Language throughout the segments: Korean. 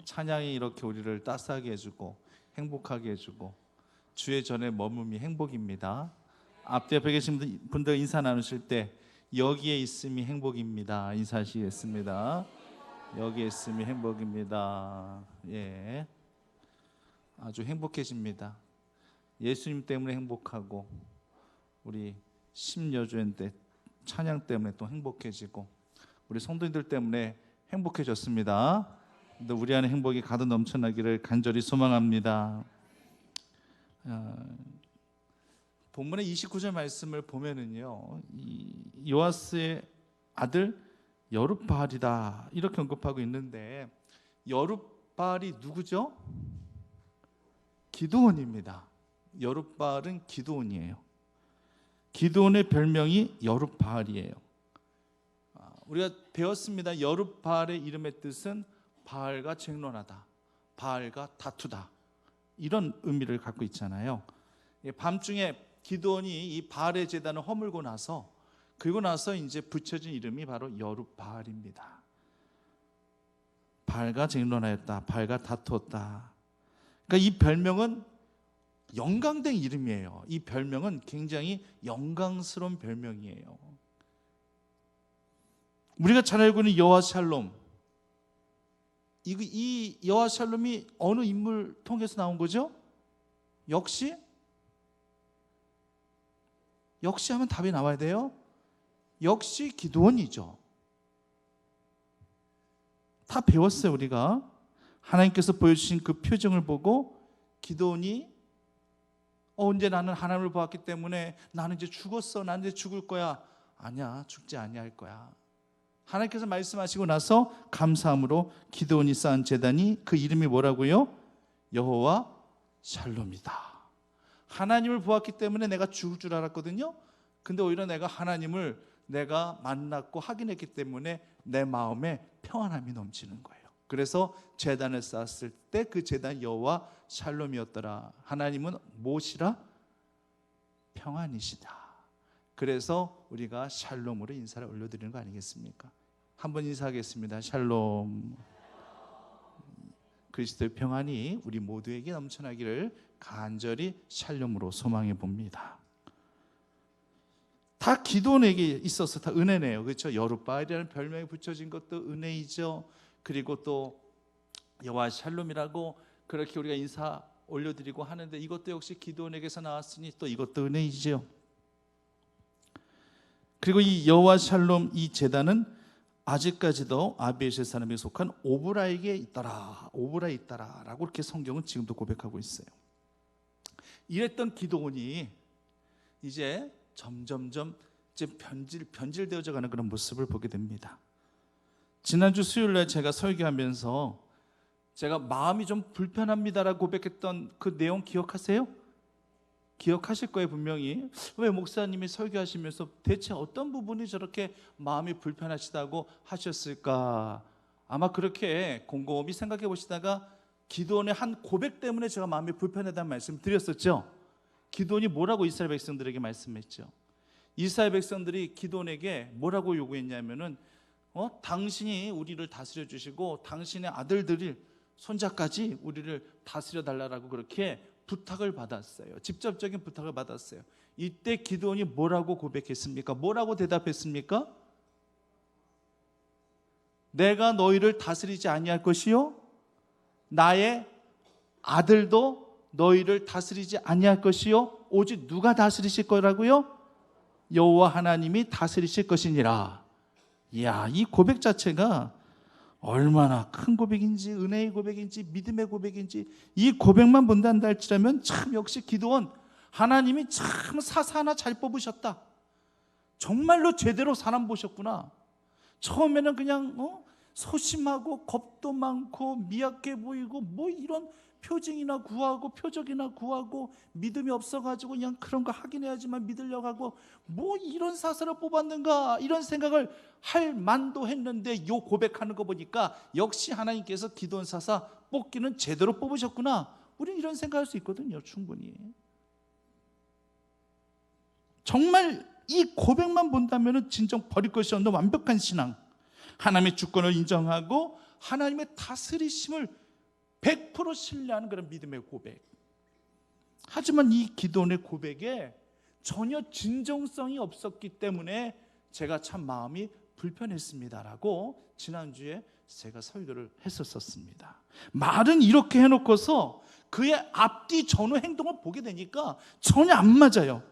찬양이 이렇게 우리를 따스하게 해주고 행복하게 해주고 주의 전에 머금이 행복입니다. 앞뒤에 계신 분들 인사 나누실 때 여기에 있음이 행복입니다. 인사하시겠습니다. 여기에 있음이 행복입니다. 예, 아주 행복해집니다. 예수님 때문에 행복하고 우리 심여주엔 때 찬양 때문에 또 행복해지고 우리 성도님들 때문에 행복해졌습니다. 근데 우리 안에 행복이 가득 넘쳐나기를 간절히 소망합니다. 본문의 29절 말씀을 보면은요, 이 요아스의 아들 여룹바알이다 이렇게 언급하고 있는데, 여룹바알이 누구죠? 기드온입니다. 여룹바알은 기드온이에요. 기드온의 별명이 여룹바알이에요. 우리가 배웠습니다. 여룹바알의 이름의 뜻은 바알과 쟁론하다, 바알과 다투다, 이런 의미를 갖고 있잖아요. 밤중에 기드온이 이 바알의 제단을 허물고 나서, 그리고 나서 이제 붙여진 이름이 바로 여룹바알입니다. 바알과 쟁론하였다, 바알과 다투었다. 그러니까 이 별명은 영광된 이름이에요. 이 별명은 굉장히 영광스러운 별명이에요. 우리가 잘 알고 있는 여호와 샬롬, 이 여호와 샬롬이 어느 인물 통해서 나온 거죠? 역시 하면 답이 나와야 돼요. 역시 기드온이죠. 다 배웠어요. 우리가 하나님께서 보여주신 그 표정을 보고 기드온이 이제 나는 하나님을 보았기 때문에 나는 이제 죽었어, 나는 이제 죽을 거야. 아니야, 죽지 아니할 거야. 하나님께서 말씀하시고 나서 감사함으로 기드온이 쌓은 제단이, 그 이름이 뭐라고요? 여호와 샬롬이다. 하나님을 보았기 때문에 내가 죽을 줄 알았거든요. 근데 오히려 내가 하나님을 내가 만났고 확인했기 때문에 내 마음에 평안함이 넘치는 거예요. 그래서 제단을 쌓았을 때 그 제단 여호와 샬롬이었더라. 하나님은 무엇이라? 평안이시다. 그래서 우리가 샬롬으로 인사를 올려드리는 거 아니겠습니까? 한번 인사하겠습니다. 샬롬. 그리스도의 평안이 우리 모두에게 넘쳐나기를 간절히 샬롬으로 소망해 봅니다. 다 기드온에게 있어서 다 은혜네요. 그렇죠? 여룹바알이라는 별명이 붙여진 것도 은혜이죠. 그리고 또 여호와 샬롬이라고 그렇게 우리가 인사 올려드리고 하는데, 이것도 역시 기드온에게서 나왔으니 또 이것도 은혜이죠. 그리고 이 여호와 샬롬, 이 제단은 아직까지도 아비에셀 사람에 속한 오브라에게 있더라, 오브라에 있더라 라고 이렇게 성경은 지금도 고백하고 있어요. 이랬던 기드온이 이제 점점점 이제 변질되어져 가는 그런 모습을 보게 됩니다. 지난주 수요일날 제가 설교하면서 제가 마음이 좀 불편합니다라고 고백했던 그 내용 기억하세요? 기억하실 거예요. 분명히. 왜 목사님이 설교하시면서 대체 어떤 부분이 저렇게 마음이 불편하시다고 하셨을까? 아마 그렇게 곰곰이 생각해 보시다가 기드온의 한 고백 때문에 제가 마음이 불편하다는 말씀 드렸었죠. 기드온이 뭐라고 이스라엘 백성들에게 말씀했죠? 이스라엘 백성들이 기드온에게 뭐라고 요구했냐면은 당신이 우리를 다스려 주시고 당신의 아들들이 손자까지 우리를 다스려 달라고 그렇게 부탁을 받았어요. 직접적인 부탁을 받았어요. 이때 기드온이 뭐라고 고백했습니까? 뭐라고 대답했습니까? 내가 너희를 다스리지 아니할 것이요, 나의 아들도 너희를 다스리지 아니할 것이요, 오직 누가 다스리실 거라고요? 여호와 하나님이 다스리실 것이니라. 이야, 이 고백 자체가 얼마나 큰 고백인지, 은혜의 고백인지, 믿음의 고백인지, 이 고백만 본다는다 할지라면 참 역시 기드온, 하나님이 참 사사 하나 잘 뽑으셨다. 정말로 제대로 사람 보셨구나. 처음에는 그냥 소심하고 겁도 많고 미약해 보이고 뭐 이런 표징이나 구하고 표적이나 구하고 믿음이 없어가지고 그냥 그런 거 하긴 해야지만 믿으려고 하고 뭐 이런 사사를 뽑았는가, 이런 생각을 할 만도 했는데, 요 고백하는 거 보니까 역시 하나님께서 기드온 사사 뽑기는 제대로 뽑으셨구나. 우리는 이런 생각할 수 있거든요. 충분히. 정말 이 고백만 본다면 진정 버릴 것이 없는 완벽한 신앙, 하나님의 주권을 인정하고 하나님의 다스리심을 100% 신뢰하는 그런 믿음의 고백. 하지만 이 기도원의 고백에 전혀 진정성이 없었기 때문에 제가 참 마음이 불편했습니다라고 지난주에 제가 설교를 했었습니다. 말은 이렇게 해놓고서 그의 앞뒤 전후 행동을 보게 되니까 전혀 안 맞아요.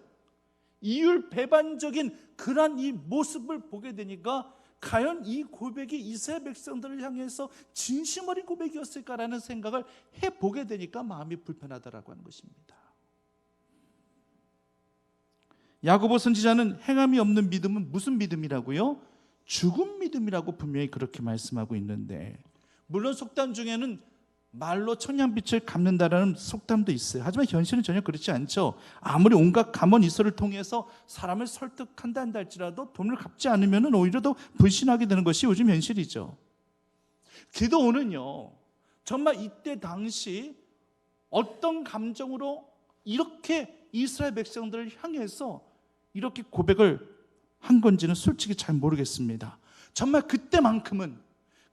이율배반적인 그런 이 모습을 보게 되니까 과연 이 고백이 이스라엘 백성들을 향해서 진심 어린 고백이었을까라는 생각을 해보게 되니까 마음이 불편하다라고 하는 것입니다. 야고보 선지자는 행함이 없는 믿음은 무슨 믿음이라고요? 죽은 믿음이라고 분명히 그렇게 말씀하고 있는데, 물론 속담 중에는 말로 천냥빛을 갚는다라는 속담도 있어요. 하지만 현실은 전혀 그렇지 않죠. 아무리 온갖 감언이설을 통해서 사람을 설득한다 한다 할지라도 돈을 갚지 않으면 오히려 더 불신하게 되는 것이 요즘 현실이죠. 기도원은요, 정말 이때 당시 어떤 감정으로 이렇게 이스라엘 백성들을 향해서 이렇게 고백을 한 건지는 솔직히 잘 모르겠습니다. 정말 그때만큼은,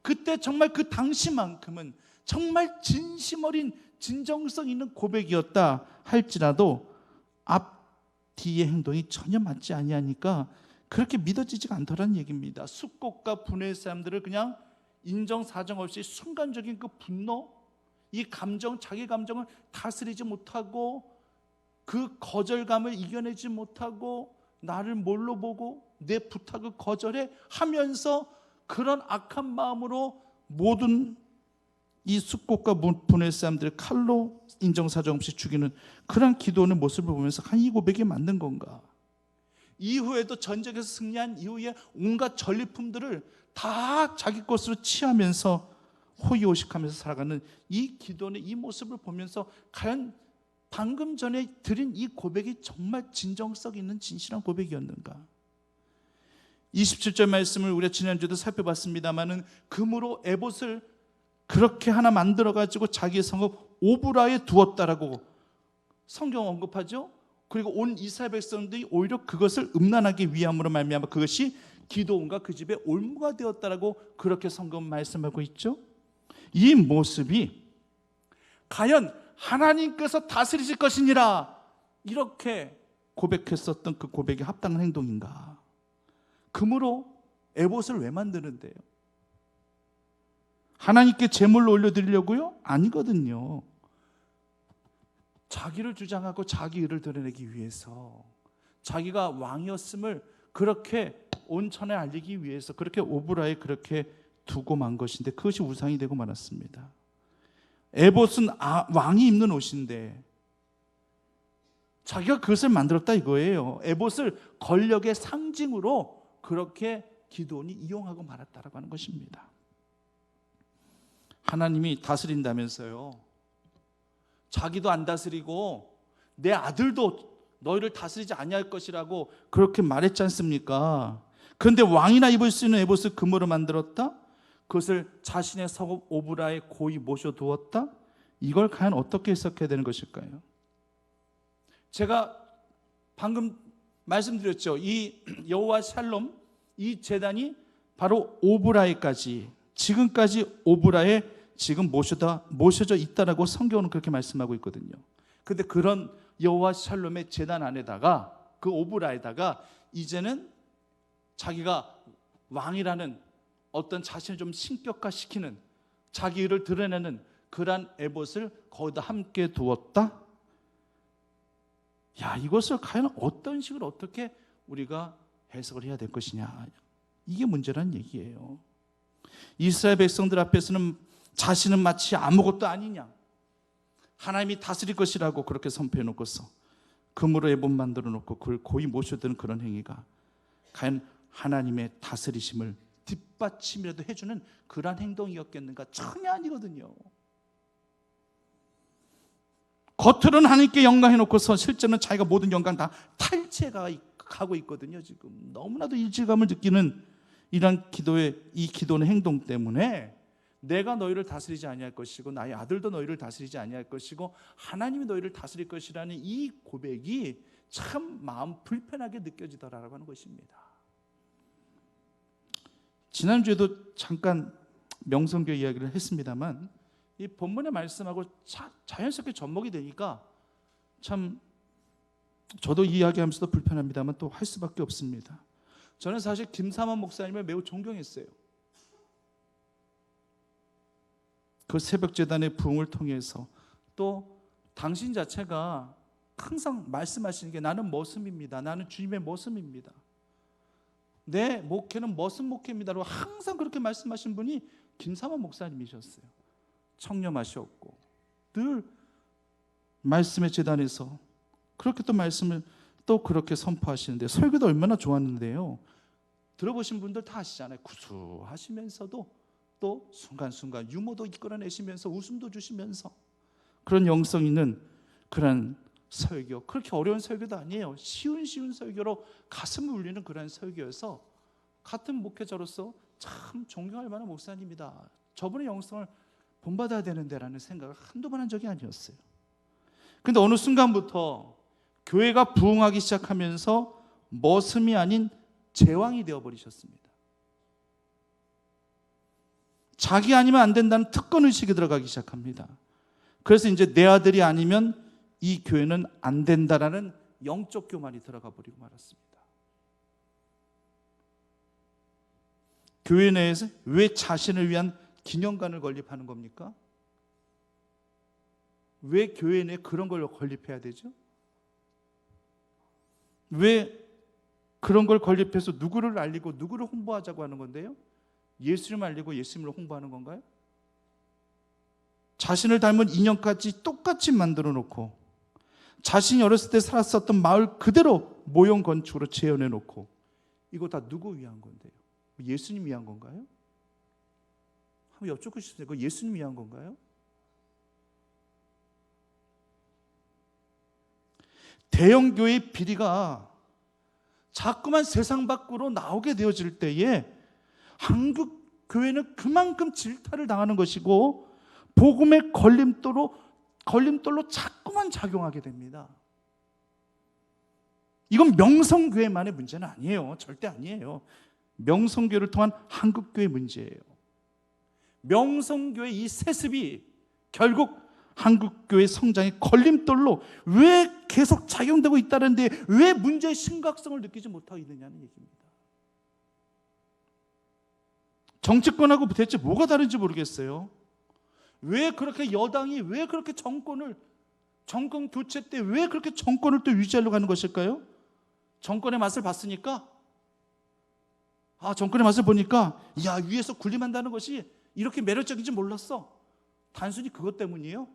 그때 정말 그 당시만큼은 정말 진심 어린 진정성 있는 고백이었다 할지라도 앞 뒤의 행동이 전혀 맞지 아니하니까 그렇게 믿어지지가 않더라는 얘기입니다. 숙곡과 분해의 사람들을 그냥 인정사정 없이 순간적인 그 분노, 이 감정, 자기 감정을 다스리지 못하고 그 거절감을 이겨내지 못하고 나를 뭘로 보고 내 부탁을 거절해 하면서 그런 악한 마음으로 모든 이 숙곡과 분해의 사람들을 칼로 인정사정 없이 죽이는 그런 기도원의 모습을 보면서 이 고백이 맞는 건가? 이후에도 전쟁에서 승리한 이후에 온갖 전리품들을 다 자기 것으로 취하면서 호의호식하면서 살아가는 이 기도원의 이 모습을 보면서 과연 방금 전에 드린 이 고백이 정말 진정성 있는 진실한 고백이었는가? 27절 말씀을 우리가 지난주에도 살펴봤습니다마는 금으로 에봇을 그렇게 하나 만들어가지고 자기의 성읍 오브라에 두었다라고 성경 언급하죠. 그리고 온 이스라엘 백성들이 오히려 그것을 음란하기 위함으로 말미암아 그것이 기도원과 그 집의 올무가 되었다라고 그렇게 성경 말씀하고 있죠. 이 모습이 과연 하나님께서 다스리실 것이니라 이렇게 고백했었던 그 고백에 합당한 행동인가? 금으로 에봇을 왜 만드는데요? 하나님께 제물로 올려드리려고요? 아니거든요. 자기를 주장하고 자기 의를 드러내기 위해서, 자기가 왕이었음을 그렇게 온천에 알리기 위해서 그렇게 오브라에 그렇게 두고 만 것인데 그것이 우상이 되고 말았습니다. 에봇은 왕이 입는 옷인데 자기가 그것을 만들었다 이거예요. 에봇을 권력의 상징으로 그렇게 기도원이 이용하고 말았다라고 하는 것입니다. 하나님이 다스린다면서요, 자기도 안 다스리고 내 아들도 너희를 다스리지 아니할 것이라고 그렇게 말했지 않습니까? 그런데 왕이나 입을 수 있는 에봇을 금으로 만들었다? 그것을 자신의 성읍 오브라에 고이 모셔두었다? 이걸 과연 어떻게 해석해야 되는 것일까요? 제가 방금 말씀드렸죠. 이 여호와 샬롬, 이 제단이 바로 오브라에까지, 지금까지 오브라에 지금 모셔져 있다라고 성경은 그렇게 말씀하고 있거든요. 그런데 그런 여호와 샬롬의 제단 안에다가, 그 오브라에다가 이제는 자기가 왕이라는 어떤 자신을 좀 신격화시키는, 자기 의를 드러내는 그러한 에봇을 거기다 함께 두었다? 야, 이것을 과연 어떤 식으로 어떻게 우리가 해석을 해야 될 것이냐, 이게 문제란 얘기예요. 이스라엘 백성들 앞에서는 자신은 마치 아무것도 아니냐, 하나님이 다스릴 것이라고 그렇게 선포해 놓고서 금으로 에봇 만들어 놓고 그걸 고이 모셔드는 그런 행위가 과연 하나님의 다스리심을 뒷받침이라도 해주는 그러한 행동이었겠는가? 전혀 아니거든요. 겉으로는 하나님께 영광해놓고서 실제는 자기가 모든 영광 다 탈취해가고 있거든요. 지금 너무나도 일질감을 느끼는 이런 이 기도의 행동 때문에 내가 너희를 다스리지 아니할 것이고 나의 아들도 너희를 다스리지 아니할 것이고 하나님이 너희를 다스릴 것이라는 이 고백이 참 마음 불편하게 느껴지더라라고 하는 것입니다. 지난주에도 잠깐 명성교 이야기를 했습니다만 이 본문의 말씀하고 자연스럽게 접목이 되니까 참 저도 이야기하면서도 불편합니다만 또 할 수밖에 없습니다. 저는 사실 김삼환 목사님을 매우 존경했어요. 그 새벽재단의 부흥을 통해서 또 당신 자체가 항상 말씀하시는 게 나는 머슴입니다. 나는 주님의 머슴입니다. 내 목회는 머슴 목회입니다라고 항상 그렇게 말씀하신 분이 김삼환 목사님이셨어요. 청렴하셨고 늘 말씀의 재단에서 그렇게 또 말씀을 또 그렇게 선포하시는데 설교도 얼마나 좋았는데요. 들어보신 분들 다 아시잖아요. 구수하시면서도 또 순간순간 유머도 이끌어내시면서 웃음도 주시면서 그런 영성 있는 그런 설교, 그렇게 어려운 설교도 아니에요. 쉬운 설교로 가슴을 울리는 그런 설교여서 같은 목회자로서 참 존경할 만한 목사님이다. 저분의 영성을 본받아야 되는데라는 생각을 한두 번 한 적이 아니었어요. 그런데 어느 순간부터 교회가 부흥하기 시작하면서 머슴이 아닌 제왕이 되어버리셨습니다. 자기 아니면 안 된다는 특권의식이 들어가기 시작합니다. 그래서 이제 내 아들이 아니면 이 교회는 안 된다라는 영적 교만이 들어가 버리고 말았습니다. 교회 내에서 왜 자신을 위한 기념관을 건립하는 겁니까? 왜 교회 내에 그런 걸 건립해야 되죠? 왜 그런 걸 건립해서 누구를 알리고 누구를 홍보하자고 하는 건데요? 예수님을 알리고 예수님을 홍보하는 건가요? 자신을 닮은 인형까지 똑같이 만들어 놓고 자신이 어렸을 때 살았었던 마을 그대로 모형 건축으로 재현해 놓고 이거 다 누구 위한 건데요? 예수님 위한 건가요? 한번 여쭙고 싶습니다. 그거 예수님 위한 건가요? 대형교회의 비리가 자꾸만 세상 밖으로 나오게 되어질 때에 한국 교회는 그만큼 질타를 당하는 것이고 복음의 걸림돌로 자꾸만 작용하게 됩니다. 이건 명성교회만의 문제는 아니에요. 절대 아니에요. 명성교회를 통한 한국교회 문제예요. 명성교회 이 세습이 결국 한국교회 성장의 걸림돌로 왜 계속 작용되고 있다는데 왜 문제의 심각성을 느끼지 못하고 있느냐는 얘기입니다. 정치권하고 대체 뭐가 다른지 모르겠어요. 왜 그렇게 여당이 왜 그렇게 정권 교체 때 왜 그렇게 정권을 또 유지하려고 하는 것일까요? 정권의 맛을 봤으니까 정권의 맛을 보니까 위에서 군림한다는 것이 이렇게 매력적인지 몰랐어. 단순히 그것 때문이에요?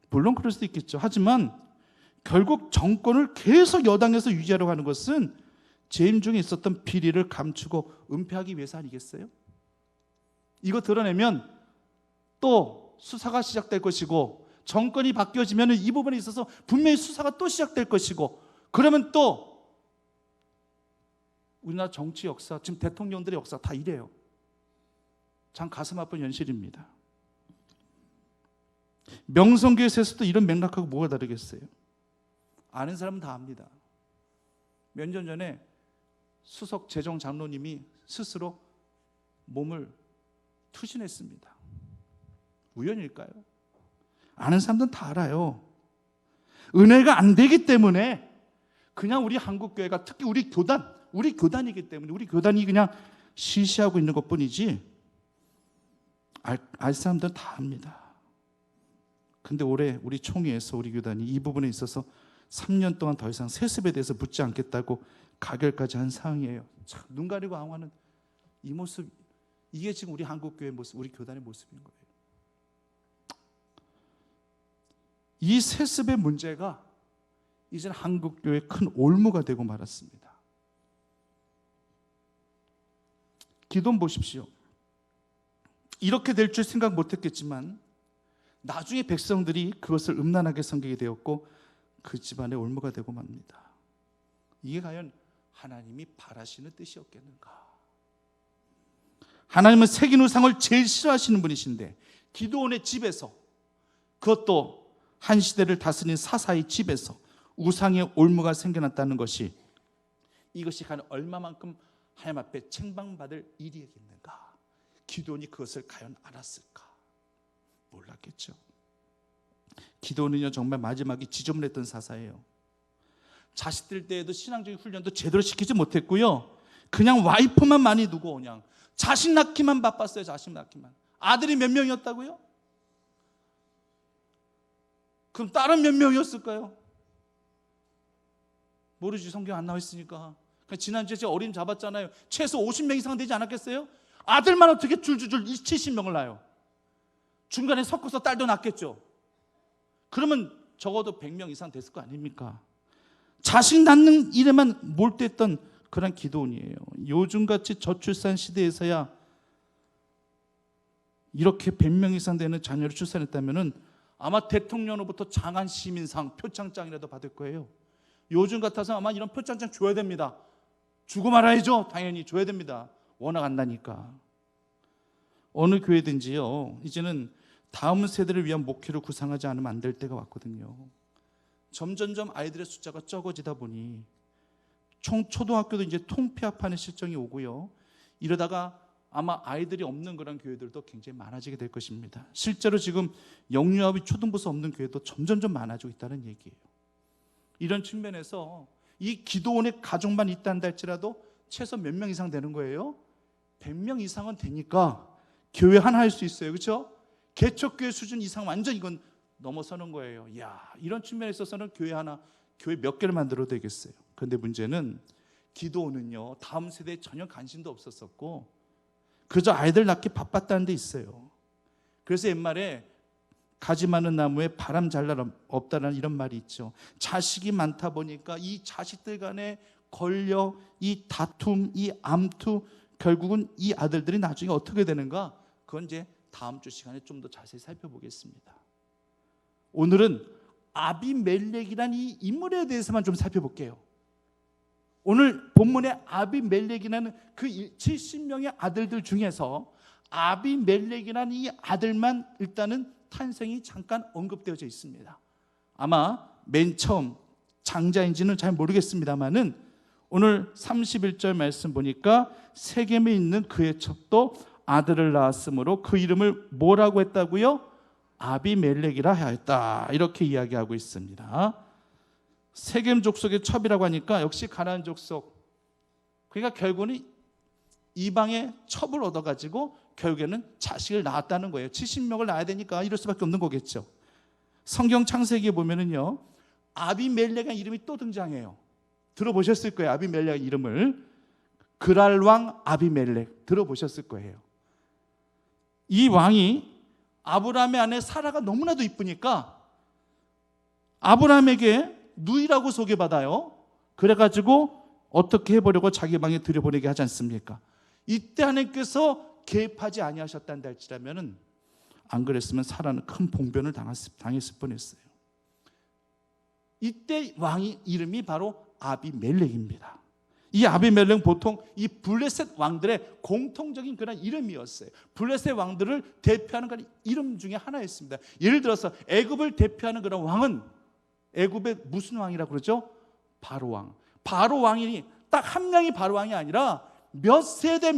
물론 그럴 수도 있겠죠. 하지만 결국 정권을 계속 여당에서 유지하려고 하는 것은 재임 중에 있었던 비리를 감추고 은폐하기 위해서 아니겠어요? 이거 드러내면 또 수사가 시작될 것이고 정권이 바뀌어지면 이 부분에 있어서 분명히 수사가 또 시작될 것이고 그러면 또 우리나라 정치 역사, 지금 대통령들의 역사 다 이래요. 참 가슴 아픈 현실입니다. 명성교회에서도 이런 맥락하고 뭐가 다르겠어요? 아는 사람은 다 압니다. 몇 년 전에 수석 재정 장로님이 스스로 몸을 투신했습니다. 우연일까요? 아는 사람들은 다 알아요. 은혜가 안 되기 때문에 그냥 우리 한국교회가 특히 우리 교단이기 때문에 우리 교단이 그냥 시시하고 있는 것뿐이지 알 사람들은 다 압니다. 근데 올해 우리 총회에서 우리 교단이 이 부분에 있어서 3년 동안 더 이상 세습에 대해서 묻지 않겠다고 가결까지 한 상황이에요. 참 눈 가리고 앙하는 이 모습, 이게 지금 우리 한국교회 모습, 우리 교단의 모습인 거예요. 이 세습의 문제가 이제는 한국교회의 큰 올무가 되고 말았습니다. 기도해 보십시오. 이렇게 될 줄 생각 못했겠지만 나중에 백성들이 그것을 음란하게 섬기게 되었고 그 집안의 올무가 되고 맙니다. 이게 과연 하나님이 바라시는 뜻이었겠는가? 하나님은 새긴 우상을 제일 싫어하시는 분이신데 기드온의 집에서, 그것도 한 시대를 다스린 사사의 집에서 우상의 올무가 생겨났다는 것이, 이것이 과연 얼마만큼 하나님 앞에 책망받을 일이겠는가? 기드온이 그것을 과연 알았을까? 몰랐겠죠. 기도는요 정말 마지막에 지저분했던 사사예요. 자식들 때에도 신앙적인 훈련도 제대로 시키지 못했고요. 그냥 와이프만 많이 두고 그냥 자식 낳기만 바빴어요. 자식 낳기만. 아들이 몇 명이었다고요? 그럼 딸은 몇 명이었을까요? 모르지. 성경 안 나와 있으니까. 지난주에 제가 어린 잡았잖아요. 최소 50명 이상 되지 않았겠어요? 아들만 어떻게 줄줄줄 70명을 낳아요? 중간에 섞어서 딸도 낳겠죠. 그러면 적어도 100명 이상 됐을 거 아닙니까? 자식 낳는 일에만 몰두했던 그런 기도원이에요. 요즘같이 저출산 시대에서야 이렇게 100명 이상 되는 자녀를 출산했다면 아마 대통령으로부터 장한 시민상 표창장이라도 받을 거예요. 요즘 같아서 아마 이런 표창장 줘야 됩니다. 주고 말아야죠. 당연히 줘야 됩니다. 워낙 안 나니까. 어느 교회든지요 이제는 다음 세대를 위한 목회를 구상하지 않으면 안 될 때가 왔거든요. 점점점 아이들의 숫자가 적어지다 보니 초등학교도 이제 통폐합하는 실정이 오고요. 이러다가 아마 아이들이 없는 그런 교회들도 굉장히 많아지게 될 것입니다. 실제로 지금 영유아비 초등부서 없는 교회도 점점점 많아지고 있다는 얘기예요. 이런 측면에서 이 기도원의 가족만 있다는다 할지라도 최소 몇 명 이상 되는 거예요? 100명 이상은 되니까 교회 하나 할 수 있어요. 그렇죠? 개척교회 수준 이상 완전 이건 넘어서는 거예요. 이야, 이런 측면에 있어서는 교회 몇 개를 만들어도 되겠어요. 그런데 문제는 기도원은요 다음 세대에 전혀 관심도 없었었고 그저 아이들 낳기 바빴다는 데 있어요. 그래서 옛말에 가지 많은 나무에 바람 잘 날 없다는 이런 말이 있죠. 자식이 많다 보니까 이 자식들 간에 권력, 이 다툼, 이 암투, 결국은 이 아들들이 나중에 어떻게 되는가? 그건 이제 다음 주 시간에 좀 더 자세히 살펴보겠습니다. 오늘은 아비멜렉이란 이 인물에 대해서만 좀 살펴볼게요. 오늘 본문의 아비멜렉이라는 그 70명의 아들들 중에서 아비멜렉이라는 이 아들만 일단은 탄생이 잠깐 언급되어져 있습니다. 아마 맨 처음 장자인지는 잘 모르겠습니다만은 오늘 31절 말씀 보니까 세겜에 있는 그의 첩도 아들을 낳았으므로 그 이름을 뭐라고 했다고요? 아비멜렉이라 하였다. 이렇게 이야기하고 있습니다. 세겜 족속의 첩이라고 하니까 역시 가나안 족속. 그러니까 결국은 이방의 첩을 얻어가지고 결국에는 자식을 낳았다는 거예요. 70명을 낳아야 되니까 이럴 수밖에 없는 거겠죠. 성경 창세기에 보면은요 아비멜렉의 이름이 또 등장해요. 들어보셨을 거예요. 아비멜렉의 이름을 그랄 왕 아비멜렉 들어보셨을 거예요. 이 왕이 아브라함의 아내 사라가 너무나도 이쁘니까 아브라함에게 누이라고 소개받아요. 그래가지고 어떻게 해보려고 자기 방에 들여보내게 하지 않습니까? 이때 하나님께서 개입하지 아니하셨단다 할지라면 안 그랬으면 사라는 큰 봉변을 당했을 뻔했어요. 이때 왕의 이름이 바로 아비멜렉입니다. 이 아비멜렉은 보통 이 블레셋 왕들의 공통적인 그런 이름이었어요. 블레셋 왕들을 대표하는 그런 이름 중에 하나였습니다. 예를 들어서 애굽을 대표하는 그런 왕은 애굽의 무슨 왕이라고 그러죠? 바로 왕. 바로 왕이 딱 한 명이 바로 왕이 아니라 몇 세대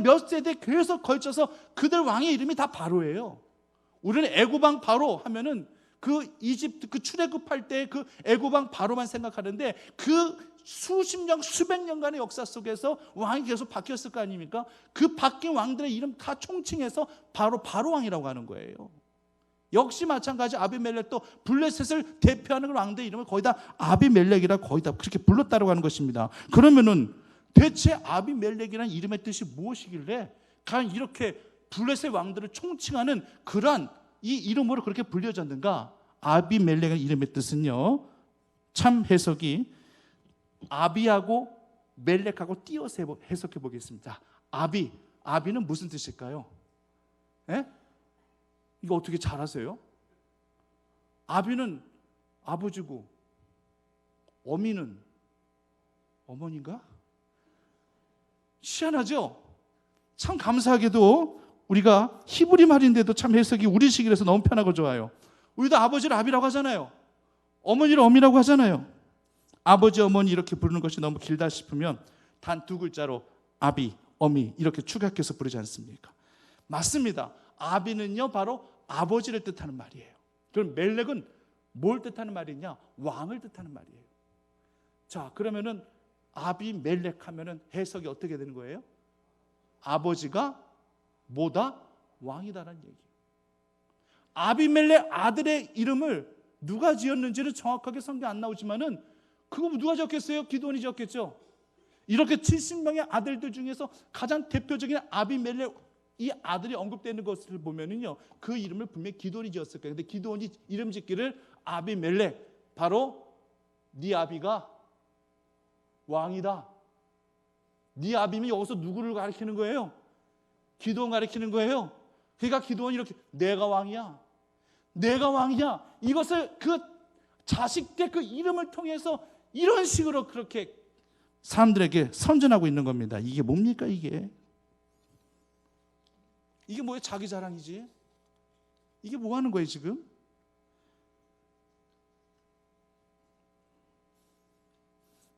계속 걸쳐서 그들 왕의 이름이 다 바로예요. 우리는 애굽 왕 바로 하면은 그 이집트 그 출애굽할 때 그 애굽 왕 바로만 생각하는데 그 수십 년 수백 년간의 역사 속에서 왕이 계속 바뀌었을 거 아닙니까? 그 바뀐 왕들의 이름 다 총칭해서 바로 왕이라고 하는 거예요. 역시 마찬가지 아비멜렉도 블레셋을 대표하는 왕들의 이름을 거의 다 아비멜렉이라 거의 다 그렇게 불렀다고 하는 것입니다. 그러면은 대체 아비멜렉이라는 이름의 뜻이 무엇이길래 과연 이렇게 블레셋 왕들을 총칭하는 그러한 이 이름으로 그렇게 불려졌는가? 아비멜렉의 이름의 뜻은요 참 해석이 아비하고 멜렉하고 띄어서 해석해 보겠습니다. 아비는 무슨 뜻일까요? 예? 이거 어떻게 잘 아세요? 아비는 아버지고 어미는 어머니인가? 희한하죠? 참 감사하게도 우리가 히브리 말인데도 참 해석이 우리식이라서 너무 편하고 좋아요. 우리도 아버지를 아비라고 하잖아요. 어머니를 어미라고 하잖아요. 아버지, 어머니 이렇게 부르는 것이 너무 길다 싶으면 단 두 글자로 아비, 어미 이렇게 축약해서 부르지 않습니까? 맞습니다. 아비는요 바로 아버지를 뜻하는 말이에요. 그럼 멜렉은 뭘 뜻하는 말이냐? 왕을 뜻하는 말이에요. 자, 그러면은 아비멜렉 하면은 해석이 어떻게 되는 거예요? 아버지가 뭐다? 왕이다라는 얘기예요. 아비멜렉 아들의 이름을 누가 지었는지는 정확하게 성경 안 나오지만은 그거 누가 지었겠어요? 기드온이 지었겠죠. 이렇게 70명의 아들들 중에서 가장 대표적인 아비멜렉 이 아들이 언급되는 것을 보면은요, 그 이름을 분명히 기드온이 지었을 거예요. 근데 기드온이 이름 짓기를 아비멜렉, 바로 네 아비가 왕이다. 네 아비면 여기서 누구를 가리키는 거예요? 기드온 가리키는 거예요. 그러니까 기드온이 이렇게 내가 왕이야. 내가 왕이야. 이것을 그 자식의 그 이름을 통해서 이런 식으로 그렇게 사람들에게 선전하고 있는 겁니다. 이게 뭡니까 이게? 이게 뭐예요? 자기 자랑이지. 이게 뭐 하는 거예요 지금?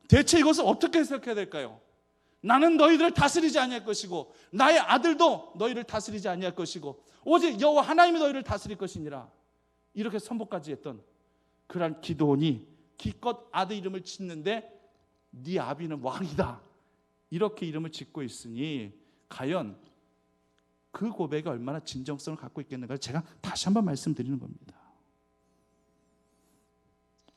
대체 이것을 어떻게 해석해야 될까요? 나는 너희들을 다스리지 아니할 것이고 나의 아들도 너희를 다스리지 아니할 것이고 오직 여호와 하나님이 너희를 다스릴 것이니라. 이렇게 선포까지 했던 그런 기드온이 기껏 아들 이름을 짓는데 네 아비는 왕이다. 이렇게 이름을 짓고 있으니 과연 그 고백이 얼마나 진정성을 갖고 있겠는가 제가 다시 한번 말씀드리는 겁니다.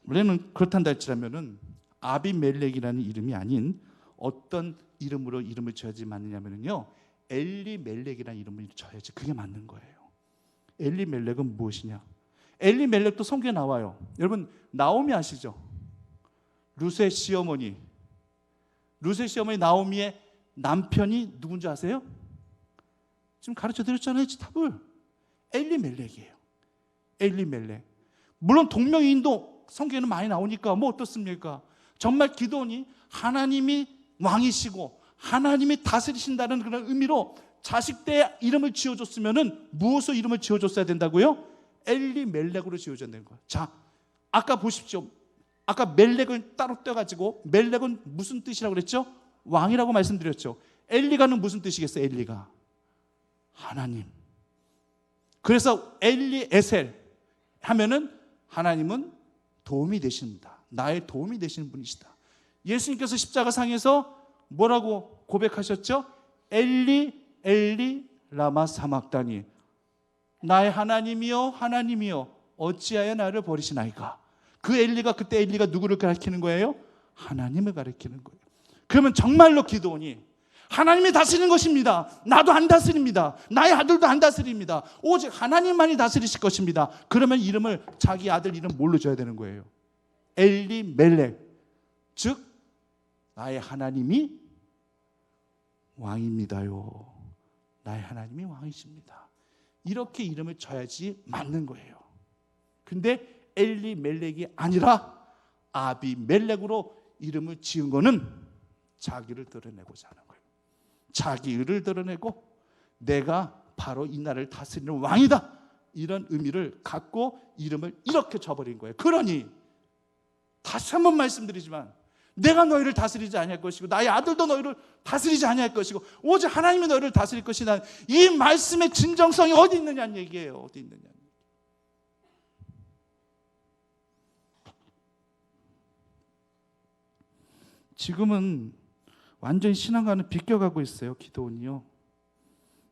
원래는 그렇단다 할지라면은 아비멜렉이라는 이름이 아닌 어떤 이름으로 이름을 지어야지 맞느냐면요, 엘리멜렉이라는 이름을 지어야지 그게 맞는 거예요. 엘리멜렉은 무엇이냐? 엘리멜렉도 성경에 나와요. 여러분 나오미 아시죠? 루세 시어머니. 루세 시어머니 나오미의 남편이 누군지 아세요? 지금 가르쳐 드렸잖아요. 답을. 엘리멜렉이에요. 엘리멜렉. 물론 동명이인도 성경에는 많이 나오니까 뭐 어떻습니까? 정말 기드온이 하나님이 왕이시고 하나님이 다스리신다는 그런 의미로 자식들의 이름을 지어줬으면은 무엇으로 이름을 지어줬어야 된다고요? 엘리멜렉으로 지어졌는 거예요. 자, 아까 보십시오. 아까 멜렉을 따로 떼가지고 멜렉은 무슨 뜻이라고 그랬죠? 왕이라고 말씀드렸죠. 엘리가는 무슨 뜻이겠어요? 엘리가 하나님. 그래서 엘리에셀 하면은 하나님은 도움이 되십니다. 나의 도움이 되시는 분이시다. 예수님께서 십자가상에서 뭐라고 고백하셨죠? 엘리 엘리 라마 사막다니, 나의 하나님이여 하나님이여 어찌하여 나를 버리시나이까. 그 엘리가 그때 엘리가 누구를 가리키는 거예요? 하나님을 가리키는 거예요. 그러면 정말로 기드온이 하나님이 다스리는 것입니다. 나도 안 다스립니다. 나의 아들도 안 다스립니다. 오직 하나님만이 다스리실 것입니다. 그러면 이름을 자기 아들 이름 뭘로 줘야 되는 거예요? 엘리멜렉, 즉 나의 하나님이 왕입니다요. 나의 하나님이 왕이십니다. 이렇게 이름을 줘야지 맞는 거예요. 근데 엘리멜렉이 아니라 아비멜렉으로 이름을 지은 거는 자기를 드러내고자 하는 거예요. 자기 의를 드러내고 내가 바로 이 나라를 다스리는 왕이다, 이런 의미를 갖고 이름을 이렇게 줘버린 거예요. 그러니 다시 한번 말씀드리지만 내가 너희를 다스리지 아니할 것이고 나의 아들도 너희를 다스리지 아니할 것이고 오직 하나님이 너희를 다스릴 것이다. 이 말씀의 진정성이 어디 있느냐는 얘기예요. 어디 있느냐. 지금은 완전히 신앙과는 비껴가고 있어요. 기드온이요.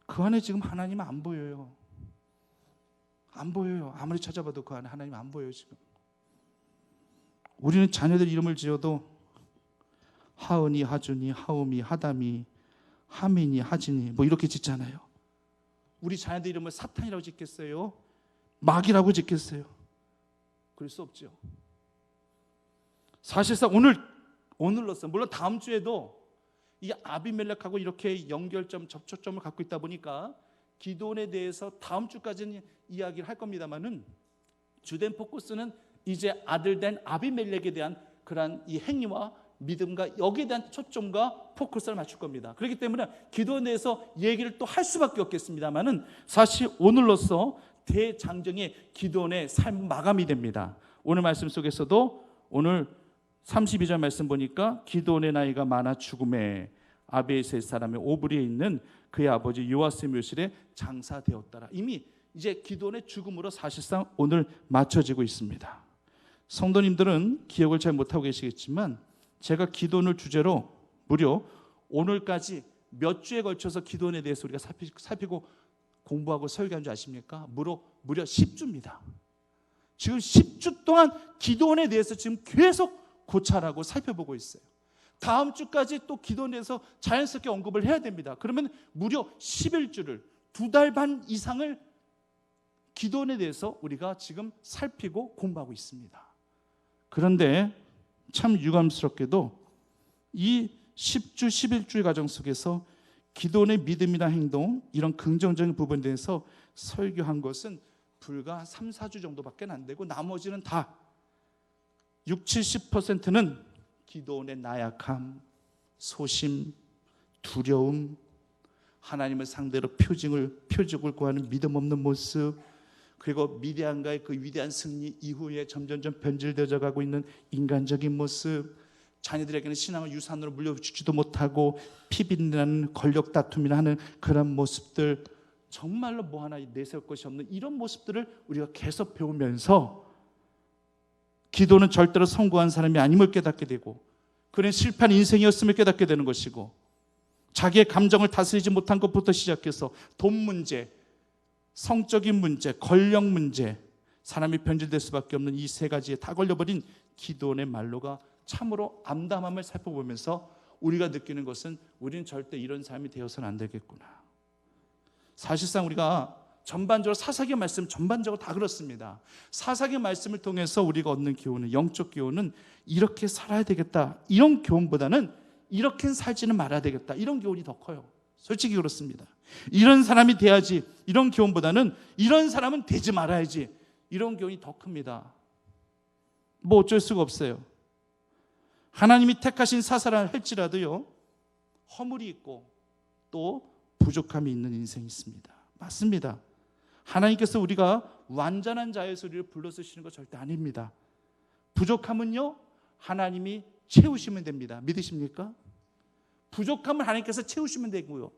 그 안에 지금 하나님은 안 보여요. 안 보여요. 아무리 찾아봐도 그 안에 하나님 안 보여요. 지금 우리는 자녀들 이름을 지어도 하은이, 하준이, 하음이, 하담이, 하민이, 하진이 뭐 이렇게 짓잖아요. 우리 자녀들 이름을 사탄이라고 짓겠어요? 마귀라고 짓겠어요? 그럴 수 없죠. 사실상 오늘로서 물론 다음 주에도 이 아비멜렉하고 이렇게 연결점, 접촉점을 갖고 있다 보니까 기드온에 대해서 다음 주까지는 이야기를 할 겁니다만은 주된 포커스는 이제 아들 된 아비멜렉에 대한 그러한 이 행위와 믿음과 여기에 대한 초점과 포커스를 맞출 겁니다. 그렇기 때문에 기도에 대해서 얘기를 또 할 수밖에 없겠습니다만은 사실 오늘로써 대장정의 기도의 삶 마감이 됩니다. 오늘 말씀 속에서도 오늘 32절 말씀 보니까 기드온의 나이가 많아 죽음에 아비에셀 사람의 오브리에 있는 그의 아버지 요아스의 묘실에 장사되었더라. 이미 이제 기도원의 죽음으로 사실상 오늘 맞춰지고 있습니다. 성도님들은 기억을 잘 못하고 계시겠지만 제가 기도원을 주제로 무려 오늘까지 몇 주에 걸쳐서 기도원에 대해서 우리가 살피고 공부하고 설교한 줄 아십니까? 무려 10주입니다. 지금 10주 동안 기도원에 대해서 지금 계속 고찰하고 살펴보고 있어요. 다음 주까지 또 기도원에 대해서 자연스럽게 언급을 해야 됩니다. 그러면 무려 11주를 2달 반 이상을 기도원에 대해서 우리가 지금 살피고 공부하고 있습니다. 그런데 참 유감스럽게도 이 10주, 11주의 과정 속에서 기도원의 믿음이나 행동, 이런 긍정적인 부분에 대해서 설교한 것은 불과 3, 4주 정도밖에 안 되고 나머지는 다 60, 70%는 기도원의 나약함, 소심, 두려움, 하나님을 상대로 표적을 구하는 믿음 없는 모습, 그리고 미디안과의 그 위대한 승리 이후에 점점점 변질되어 가고 있는 인간적인 모습, 자녀들에게는 신앙을 유산으로 물려주지도 못하고 피비린내나는 권력 다툼이나 하는 그런 모습들, 정말로 뭐 하나 내세울 것이 없는 이런 모습들을 우리가 계속 배우면서 기도는 절대로 성공한 사람이 아님을 깨닫게 되고, 그는 실패한 인생이었음을 깨닫게 되는 것이고, 자기의 감정을 다스리지 못한 것부터 시작해서 돈 문제, 성적인 문제, 권력 문제, 사람이 변질될 수밖에 없는 이 세 가지에 다 걸려버린 기도원의 말로가 참으로 암담함을 살펴보면서 우리가 느끼는 것은 우리는 절대 이런 삶이 되어서는 안 되겠구나. 사실상 우리가 전반적으로 사사기 말씀 전반적으로 다 그렇습니다. 사사기 말씀을 통해서 우리가 얻는 교훈은, 영적 교훈은 이렇게 살아야 되겠다, 이런 교훈보다는 이렇게는 살지는 말아야 되겠다, 이런 교훈이 더 커요. 솔직히 그렇습니다. 이런 사람이 돼야지, 이런 교훈보다는 이런 사람은 되지 말아야지, 이런 교훈이 더 큽니다. 뭐 어쩔 수가 없어요. 하나님이 택하신 사사라 할지라도요, 허물이 있고 또 부족함이 있는 인생이 있습니다. 맞습니다. 하나님께서 우리가 완전한 자의 소리를 불러쓰시는 거 절대 아닙니다. 부족함은요, 하나님이 채우시면 됩니다. 믿으십니까? 부족함은 하나님께서 채우시면 되고요,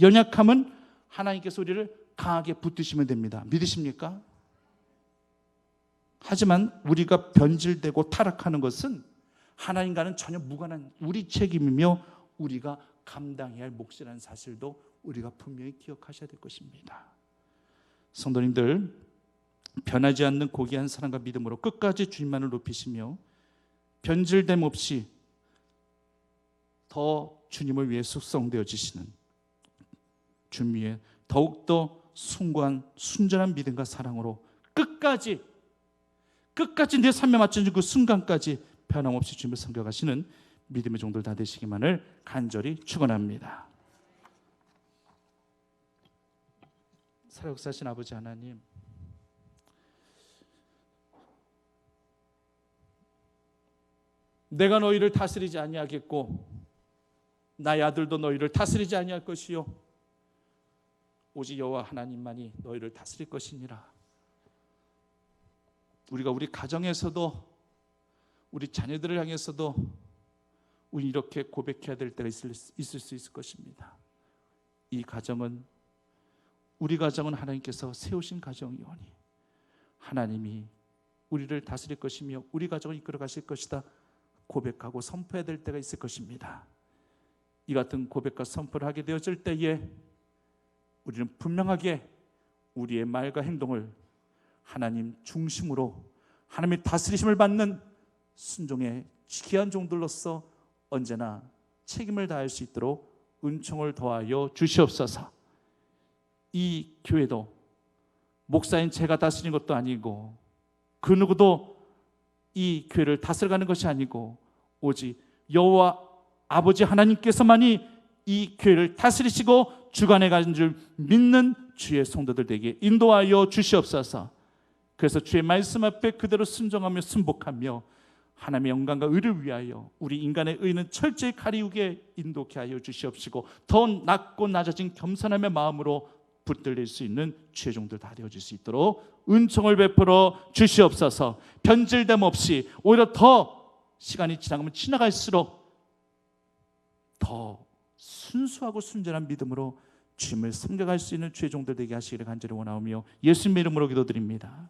연약함은 하나님께서 우리를 강하게 붙드시면 됩니다. 믿으십니까? 하지만 우리가 변질되고 타락하는 것은 하나님과는 전혀 무관한 우리 책임이며 우리가 감당해야 할 몫이라는 사실도 우리가 분명히 기억하셔야 될 것입니다. 성도님들, 변하지 않는 고귀한 사랑과 믿음으로 끝까지 주님만을 높이시며 변질됨 없이 더 주님을 위해 숙성되어지시는 주님 위에 더욱더 숭고한 순전한 믿음과 사랑으로 끝까지 내 삶에 맞춰진 그 순간까지 변함없이 주님을 섬겨가시는 믿음의 종들 다 되시기만을 간절히 축원합니다. 살아역사하신 아버지 하나님, 내가 너희를 다스리지 아니하겠고 나의 아들도 너희를 다스리지 아니할 것이요 오직 여호와 하나님만이 너희를 다스릴 것이니라. 우리가 우리 가정에서도 우리 자녀들을 향해서도 우리 이렇게 고백해야 될 때가 있을 수 있을 것입니다. 우리 가정은 하나님께서 세우신 가정이오니 하나님이 우리를 다스릴 것이며 우리 가정을 이끌어 가실 것이다 고백하고 선포해야 될 때가 있을 것입니다. 이 같은 고백과 선포를 하게 되어질 때에 우리는 분명하게 우리의 말과 행동을 하나님 중심으로 하나님의 다스리심을 받는 순종의 귀한 종들로서 언제나 책임을 다할 수 있도록 은총을 더하여 주시옵소서. 이 교회도 목사인 제가 다스리는 것도 아니고 그 누구도 이 교회를 다스려가는 것이 아니고 오직 여호와 아버지 하나님께서만이 이 교회를 다스리시고 주관해 가는 줄 믿는 주의 성도들 되게 인도하여 주시옵소서. 그래서 주의 말씀 앞에 그대로 순종하며 순복하며 하나님의 영광과 의를 위하여 우리 인간의 의는 철저히 가리우게 인도케 하여 주시옵시고 더 낮고 낮아진 겸손함의 마음으로 붙들릴 수 있는 주의 종들 다 되어질 수 있도록 은총을 베풀어 주시옵소서. 변질됨 없이 오히려 더 시간이 지나가면 지나갈수록 더 순수하고 순전한 믿음으로 주님을 섬겨갈 수 있는 주의 종들 되게 하시기를 간절히 원하오며 예수님의 이름으로 기도드립니다.